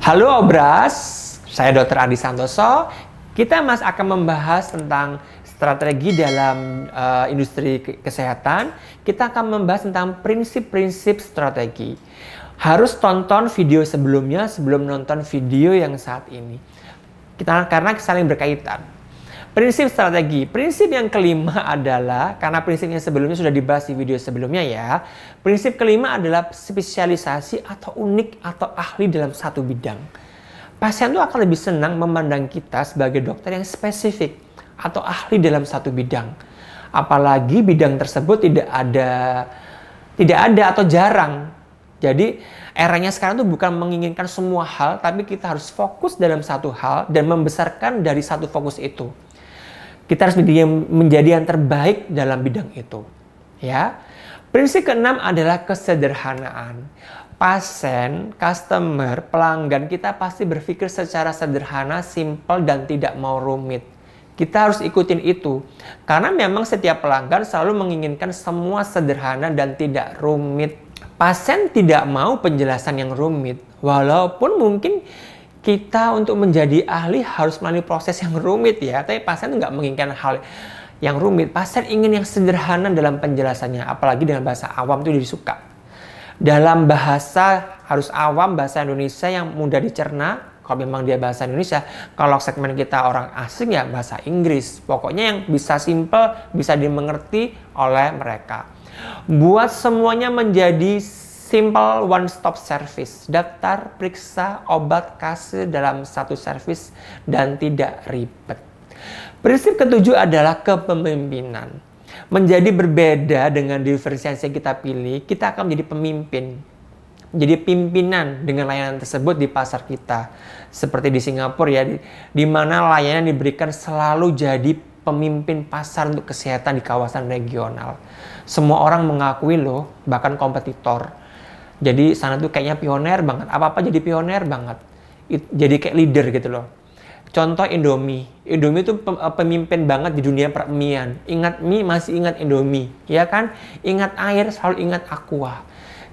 Halo Obras, saya Dr. Adi Santoso. Kita akan membahas tentang strategi dalam industri kesehatan. Kita akan membahas tentang prinsip-prinsip strategi. Harus tonton video sebelumnya sebelum nonton video yang saat ini. Karena saling berkaitan. Prinsip strategi. Prinsip yang kelima adalah, karena prinsipnya sebelumnya sudah dibahas di video sebelumnya ya. Prinsip kelima adalah spesialisasi atau unik atau ahli dalam satu bidang. Pasien itu akan lebih senang memandang kita sebagai dokter yang spesifik atau ahli dalam satu bidang. Apalagi bidang tersebut tidak ada atau jarang. Jadi eranya sekarang tuh bukan menginginkan semua hal, tapi kita harus fokus dalam satu hal dan membesarkan dari satu fokus itu. Kita harus menjadi yang terbaik dalam bidang itu. Ya. Prinsip keenam adalah kesederhanaan. Pasien, customer, pelanggan kita pasti berpikir secara sederhana, simpel, dan tidak mau rumit. Kita harus ikutin itu. Karena memang setiap pelanggan selalu menginginkan semua sederhana dan tidak rumit. Pasien tidak mau penjelasan yang rumit. Walaupun mungkin kita untuk menjadi ahli harus melalui proses yang rumit ya. Tapi pasien nggak menginginkan hal yang rumit. Pasien ingin yang sederhana dalam penjelasannya. Apalagi dengan bahasa awam itu disuka. Dalam bahasa harus awam, bahasa Indonesia yang mudah dicerna. Kalau memang dia bahasa Indonesia. Kalau segmen kita orang asing ya bahasa Inggris. Pokoknya yang bisa simple, bisa dimengerti oleh mereka. Buat semuanya menjadi simple one-stop service. Daftar, periksa, obat, kasih dalam satu service dan tidak ribet. Prinsip ketujuh adalah kepemimpinan. Menjadi berbeda dengan diferensiasi yang kita pilih, kita akan menjadi pemimpin. Menjadi pimpinan dengan layanan tersebut di pasar kita. Seperti di Singapura ya, di mana layanan diberikan selalu jadi pemimpin pasar untuk kesehatan di kawasan regional. Semua orang mengakui loh, bahkan kompetitor. Jadi sana tuh kayaknya pioner banget. Apa-apa jadi pioner banget. Jadi kayak leader gitu loh. Contoh Indomie. Indomie itu pemimpin banget di dunia peremian. Ingat mie, masih ingat Indomie. Ya kan? Ingat air, selalu ingat Aqua.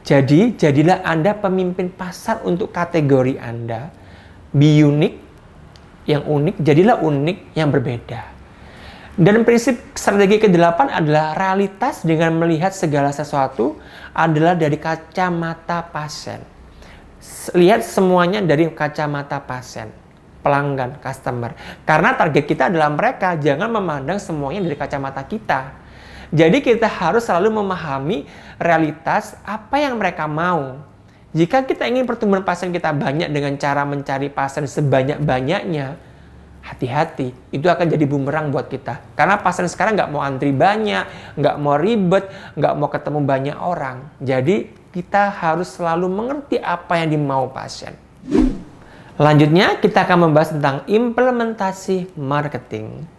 Jadi, jadilah Anda pemimpin pasar untuk kategori Anda. Be unique, yang unik. Jadilah unik, yang berbeda. Dan prinsip strategi ke-8 adalah realitas dengan melihat segala sesuatu adalah dari kacamata pasien. Lihat semuanya dari kacamata pasien, pelanggan, customer. Karena target kita adalah mereka, jangan memandang semuanya dari kacamata kita. Jadi kita harus selalu memahami realitas apa yang mereka mau. Jika kita ingin pertumbuhan pasien kita banyak dengan cara mencari pasien sebanyak-banyaknya, hati-hati, itu akan jadi bumerang buat kita. Karena pasien sekarang nggak mau antri banyak, nggak mau ribet, nggak mau ketemu banyak orang. Jadi kita harus selalu mengerti apa yang dimau pasien. Lanjutnya kita akan membahas tentang implementasi marketing.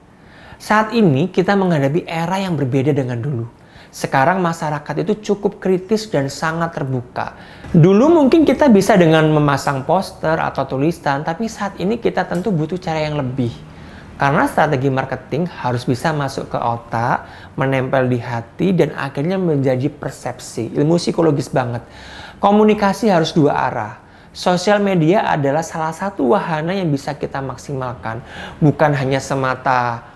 Saat ini kita menghadapi era yang berbeda dengan dulu. Sekarang masyarakat itu cukup kritis dan sangat terbuka. Dulu mungkin kita bisa dengan memasang poster atau tulisan, tapi saat ini kita tentu butuh cara yang lebih. Karena strategi marketing harus bisa masuk ke otak, menempel di hati, dan akhirnya menjadi persepsi. Ilmu psikologis banget. Komunikasi harus dua arah. Sosial media adalah salah satu wahana yang bisa kita maksimalkan. Bukan hanya semata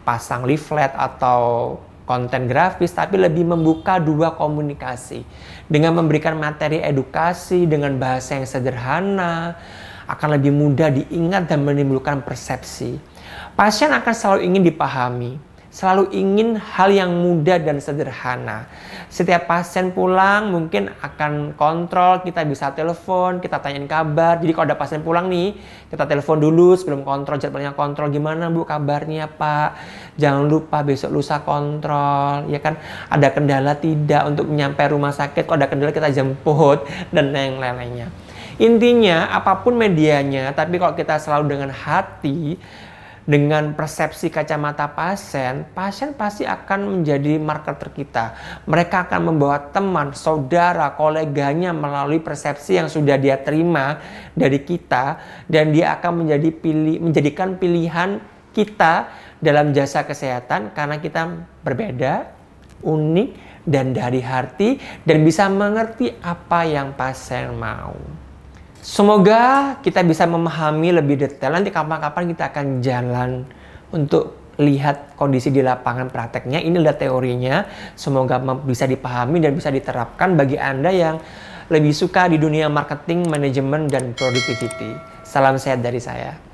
pasang leaflet atau konten grafis, tapi lebih membuka dua komunikasi. Dengan memberikan materi edukasi dengan bahasa yang sederhana, akan lebih mudah diingat dan menimbulkan persepsi. Pasien akan selalu ingin dipahami, selalu ingin hal yang mudah dan sederhana. Setiap pasien pulang mungkin akan kontrol, kita bisa telepon, kita tanyain kabar. Jadi kalau ada pasien pulang nih, kita telepon dulu sebelum kontrol, jadwalnya kontrol, gimana Bu kabarnya Pak? Jangan lupa besok lusa kontrol, ya kan? Ada kendala tidak untuk menyampai rumah sakit? Kalau ada kendala kita jemput dan yang lain-lainnya. Intinya apapun medianya, tapi kalau kita selalu dengan hati, dengan persepsi kacamata pasien, pasien pasti akan menjadi marketer kita. Mereka akan membawa teman, saudara, koleganya melalui persepsi yang sudah dia terima dari kita, dan dia akan menjadikan pilihan kita dalam jasa kesehatan karena kita berbeda, unik, dan dari hati, dan bisa mengerti apa yang pasien mau. Semoga kita bisa memahami lebih detail. Nanti kapan-kapan kita akan jalan untuk lihat kondisi di lapangan prakteknya. Ini adalah teorinya. Semoga bisa dipahami dan bisa diterapkan bagi Anda yang lebih suka di dunia marketing, manajemen, dan productivity. Salam sehat dari saya.